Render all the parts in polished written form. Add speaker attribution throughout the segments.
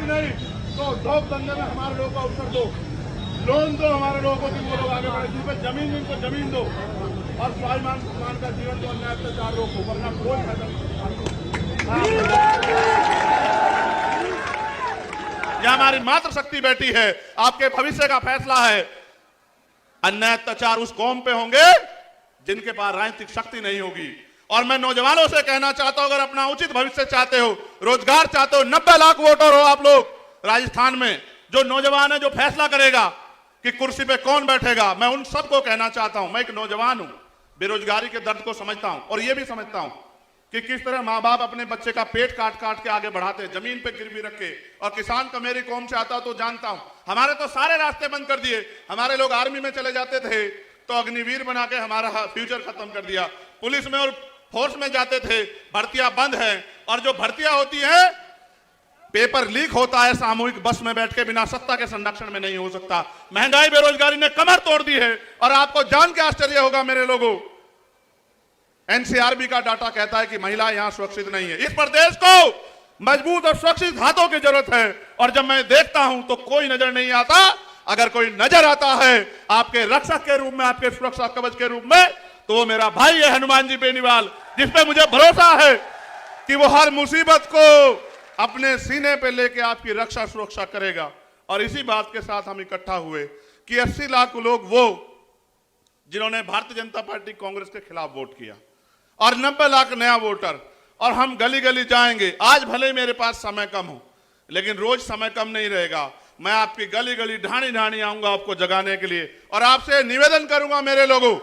Speaker 1: नहीं तो उद्योग धंधे में हमारे लोगों को अवसर दो, लोन दो हमारे लोगों को, जिनको लोग आगे बढ़े, जिन पर जमीन इनको जमीन दो और स्वाभिमान का जीवन दो, अन्याय अत्याचार रोको, वरना कोई फायदा नहीं। यह हमारी मातृ शक्ति बेटी है, आपके भविष्य का फैसला है। अन्याय अत्याचार उस कौम पे होंगे जिनके पास राजनीतिक शक्ति नहीं होगी। और मैं नौजवानों से कहना चाहता हूं, अगर अपना उचित भविष्य चाहते हो, रोजगार चाहते हो, 90 लाख वोटर हो आप लोग राजस्थान में, जो नौजवान है जो फैसला करेगा कि कुर्सी पे कौन बैठेगा, मैं उन सबको कहना चाहता हूं। मैं एक नौजवान हूं, बेरोजगारी के दर्द को समझता हूं और यह भी समझता हूं कि किस तरह माँ बाप अपने बच्चे का पेट काट काट के आगे बढ़ाते हैं, जमीन पे गिरवी रख के। और किसान का मेरी कौम से आता तो जानता हूं, हमारे तो सारे रास्ते बंद कर दिए। हमारे लोग आर्मी में चले जाते थे तो अग्निवीर बना के हमारा फ्यूचर खत्म कर दिया। पुलिस में और फोर्स में जाते थे, भर्तियां बंद है। और जो भर्तियां होती है, पेपर लीक होता है, सामूहिक बस में बैठ के बिना सत्ता के संरक्षण में नहीं हो सकता। महंगाई बेरोजगारी ने कमर तोड़ दी है। और आपको जान के आश्चर्य होगा मेरे लोगों, एनसीआरबी का डाटा कहता है कि महिला यहां सुरक्षित नहीं है। इस प्रदेश को मजबूत और सुरक्षित हाथों की जरूरत है। और जब मैं देखता हूं तो कोई नजर नहीं आता। अगर कोई नजर आता है आपके रक्षक के रूप में, आपके सुरक्षा कवच के रूप में, तो वो मेरा भाई है हनुमान जी बेनीवाल, जिसपे मुझे भरोसा है कि वो हर मुसीबत को अपने सीने पे लेके आपकी रक्षा सुरक्षा करेगा। और इसी बात के साथ हम इकट्ठा हुए कि 80 लाख लोग वो जिन्होंने भारतीय जनता पार्टी कांग्रेस के खिलाफ वोट किया और 90 लाख नया वोटर। और हम गली गली जाएंगे। आज भले मेरे पास समय कम हो, लेकिन रोज समय कम नहीं रहेगा। मैं आपकी गली गली ढाणी ढाणी आऊंगा आपको जगाने के लिए। और आपसे निवेदन करूंगा मेरे लोगों,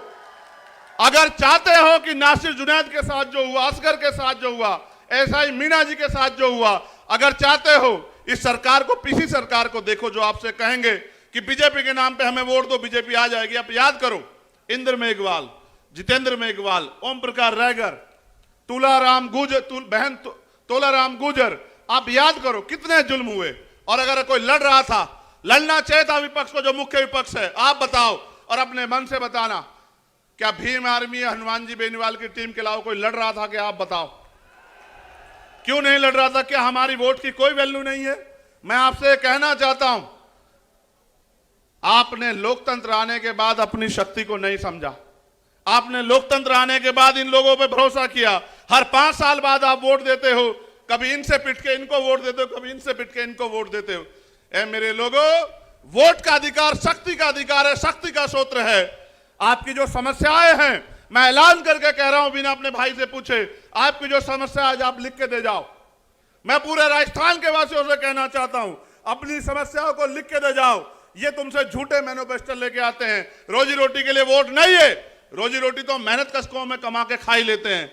Speaker 1: अगर चाहते हो कि नासिर जुनैद के साथ जो हुआ, असगर के साथ जो हुआ, ऐसा ही मीना जी के साथ जो हुआ, अगर चाहते हो इस सरकार को, पीसी सरकार को देखो जो आपसे कहेंगे कि बीजेपी के नाम पे हमें वोट दो, बीजेपी आ जाएगी। आप याद करो, इंद्र मेघवाल, जितेंद्र मेघवाल, ओम प्रकाश रायगर, तुलाराम गुजर, बहन तोलाराम गुजर, आप याद करो कितने जुल्म हुए। और अगर कोई लड़ रहा था, लड़ना चाहिए था विपक्ष को, जो मुख्य विपक्ष है, आप बताओ और अपने मन से बताना, क्या भीम आर्मी या हनुमान जी बेनीवाल की टीम के अलावा कोई लड़ रहा था? क्या आप बताओ, क्यों नहीं लड़ रहा था? क्या हमारी वोट की कोई वैल्यू नहीं है? मैं आपसे कहना चाहता हूं, आपने लोकतंत्र आने के बाद अपनी शक्ति को नहीं समझा। आपने लोकतंत्र आने के बाद इन लोगों पे भरोसा किया। हर 5 साल बाद आप वोट देते हो, कभी इनसे पिट के इनको वोट देते हो, कभी इनसे पिट के इनको वोट देते हो। ए मेरे लोगों, वोट का अधिकार शक्ति का अधिकार है, शक्ति का सूत्र है। आपकी जो समस्याएं हैं, मैं ऐलान करके कह रहा हूं, बिना अपने भाई से पूछे, आपकी जो समस्या आज आप लिख के दे जाओ। मैं पूरे राजस्थान के वासियों से कहना चाहता हूं, अपनी समस्याओं को लिख के दे जाओ। ये तुमसे झूठे मैनिफेस्टो लेके आते हैं। रोजी रोटी के लिए वोट नहीं है, रोजी रोटी तो मेहनत कष्टों में कमा के खा ही लेते हैं।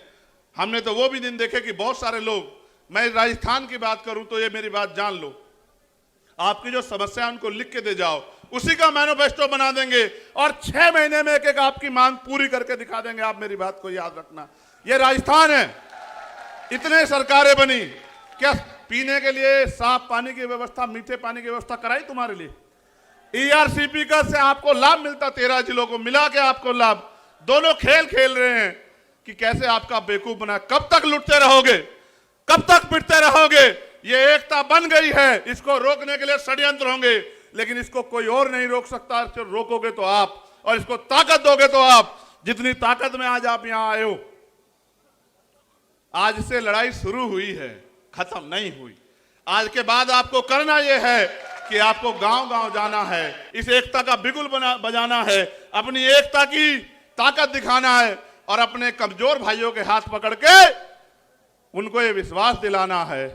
Speaker 1: हमने तो वो भी दिन देखे कि बहुत सारे लोग, मैं राजस्थान की बात करूं तो ये मेरी बात जान लो, आपकी जो समस्या उनको लिख के दे जाओ, उसी का मैनिफेस्टो बना देंगे और 6 महीने में एक एक आपकी मांग पूरी करके दिखा देंगे। आप मेरी बात को याद रखना, ये राजस्थान है। इतने सरकारें बनी, क्या पीने के लिए साफ पानी की व्यवस्था, मीठे पानी की व्यवस्था कराई तुम्हारे लिए? ईआरसीपी का से आपको लाभ मिलता, 13 जिलों को मिला के आपको लाभ। दोनों खेल खेल रहे हैं कि कैसे आपका बेवकूफ बना। कब तक लुटते रहोगे, कब तक पिटते रहोगे? ये एकता बन गई है, इसको रोकने के लिए षड्यंत्र होंगे, लेकिन इसको कोई और नहीं रोक सकता। रोकोगे तो आप, और इसको ताकत दोगे तो आप। जितनी ताकत में आज आप यहां आए हो, आज से लड़ाई शुरू हुई है, खत्म नहीं हुई। आज के बाद आपको करना यह है कि आपको गांव गांव जाना है, इस एकता का बिगुल बजाना है, अपनी एकता की ताकत दिखाना है और अपने कमजोर भाइयों के हाथ पकड़ के उनको ये विश्वास दिलाना है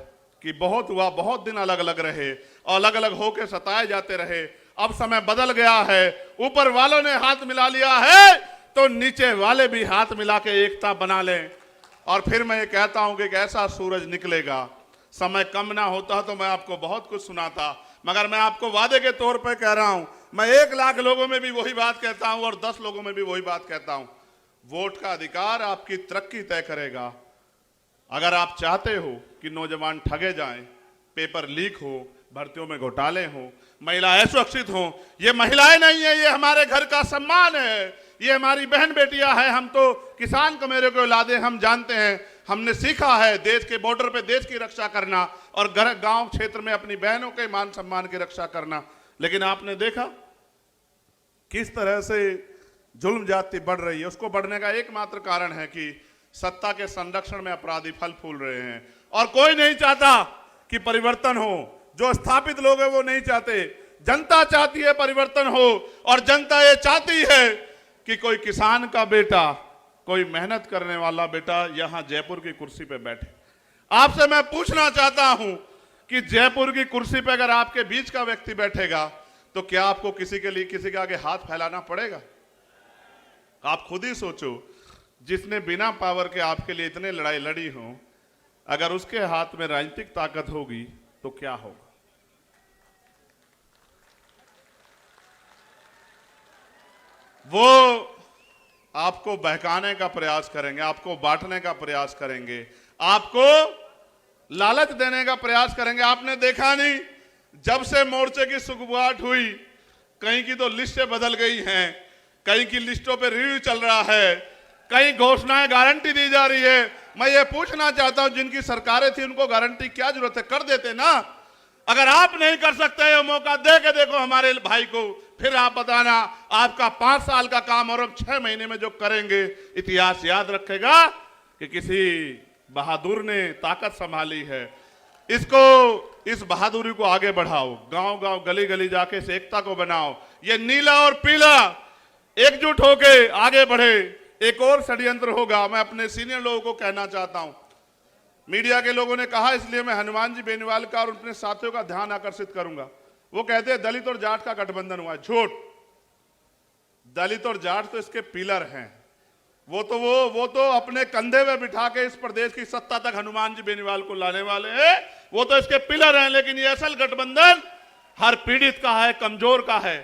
Speaker 1: कि बहुत हुआ, बहुत दिन अलग अलग रहे, अलग अलग होकर सताए जाते रहे। अब समय बदल गया है, ऊपर वालों ने हाथ मिला लिया है तो नीचे वाले भी हाथ मिला के एकता बना लें। और फिर मैं ये कहता हूं कि एक ऐसा सूरज निकलेगा। समय कम ना होता तो मैं आपको बहुत कुछ सुनाता, मगर मैं आपको वादे के तौर पे कह रहा हूं, मैं 1 लाख लोगों में भी वही बात कहता हूं और 10 लोगों में भी वही बात कहता हूं। वोट का अधिकार आपकी तरक्की तय करेगा। अगर आप चाहते हो कि नौजवान ठगे जाएं, पेपर लीक हो, भर्तियों में घोटाले हो, महिलाएं सुरक्षित हो, ये महिलाएं नहीं है, ये हमारे घर का सम्मान है, ये हमारी बहन बेटियां हैं। हम तो किसान को मेरे को औलादे, हम जानते हैं हमने सीखा है देश के बॉर्डर पे देश की रक्षा करना और घर गांव क्षेत्र में अपनी बहनों के मान सम्मान की रक्षा करना। लेकिन आपने देखा किस तरह से जुल्म जाति बढ़ रही है। उसको बढ़ने का एकमात्र कारण है कि सत्ता के संरक्षण में अपराधी फल फूल रहे हैं और कोई नहीं चाहता कि परिवर्तन हो। जो स्थापित लोग हैं वो नहीं चाहते, जनता चाहती है परिवर्तन हो। और जनता ये चाहती है कि कोई किसान का बेटा, कोई मेहनत करने वाला बेटा यहां जयपुर की कुर्सी पे बैठे। आपसे मैं पूछना चाहता हूं कि जयपुर की कुर्सी पे अगर आपके बीच का व्यक्ति बैठेगा तो क्या आपको किसी के लिए किसी के आगे हाथ फैलाना पड़ेगा? आप खुद ही सोचो, जिसने बिना पावर के आपके लिए इतने लड़ाई लड़ी हो, अगर उसके हाथ में राजनीतिक ताकत होगी तो क्या होगा? वो आपको बहकाने का प्रयास करेंगे, आपको बांटने का प्रयास करेंगे, आपको लालच देने का प्रयास करेंगे। आपने देखा नहीं, जब से मोर्चे की सुगबुगाहट हुई, कहीं की तो लिस्टें बदल गई हैं, कहीं की लिस्टों पे रिव्यू चल रहा है, कहीं घोषणाएं गारंटी दी जा रही है। मैं ये पूछना चाहता हूं, जिनकी सरकारें थी उनको गारंटी क्या जरूरत है? कर देते ना। अगर आप नहीं कर सकते हो, मौका दे के देखो हमारे भाई को, फिर आप बताना आपका 5 साल का काम और अब 6 महीने में जो करेंगे, इतिहास याद रखेगा कि किसी बहादुर ने ताकत संभाली है। इस बहादुरी को आगे बढ़ाओ, गांव गांव गली गली जाके इस एकता को बनाओ। ये नीला और पीला एकजुट होके आगे बढ़े। एक और षड्यंत्र होगा, मैं अपने सीनियर लोगों को कहना चाहता हूं। मीडिया के लोगों ने कहा, इसलिए मैं हनुमान जी बेनीवाल का और अपने साथियों का ध्यान आकर्षित करूंगा। वो कहते हैं दलित और जाट का गठबंधन हुआ है। झूठ। दलित और जाट तो इसके पिलर हैं। वो तो अपने कंधे में बिठा के इस प्रदेश की सत्ता तक हनुमान जी बेनीवाल को लाने वाले हैं। वो तो इसके पिलर हैं। लेकिन ये असल गठबंधन हर पीड़ित का है, कमजोर का है।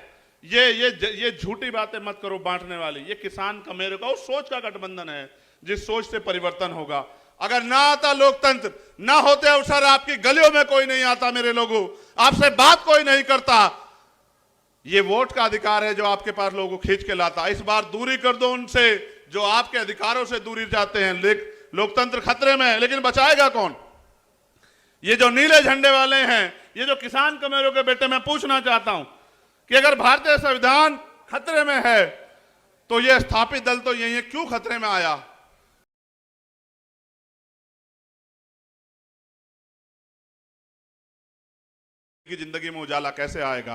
Speaker 1: ये झूठी बातें मत करो बांटने वाली। ये किसान का, मेरे का उस सोच का गठबंधन है जिस सोच से परिवर्तन होगा। अगर ना आता लोकतंत्र, ना होते अवसर, आपकी गलियों में कोई नहीं आता मेरे लोगों, आपसे बात कोई नहीं करता। ये वोट का अधिकार है जो आपके पास लोगों को खींच के लाता। इस बार दूरी कर दो उनसे जो आपके अधिकारों से दूरी जाते हैं। लोकतंत्र खतरे में है, लेकिन बचाएगा कौन? ये जो नीले झंडे वाले हैं, ये जो किसान कमेरों के बेटे, मैं पूछना चाहता हूं कि अगर भारतीय संविधान खतरे में है तो ये स्थापित दल तो यही है, क्यों खतरे में आया? की जिंदगी में उजाला कैसे आएगा?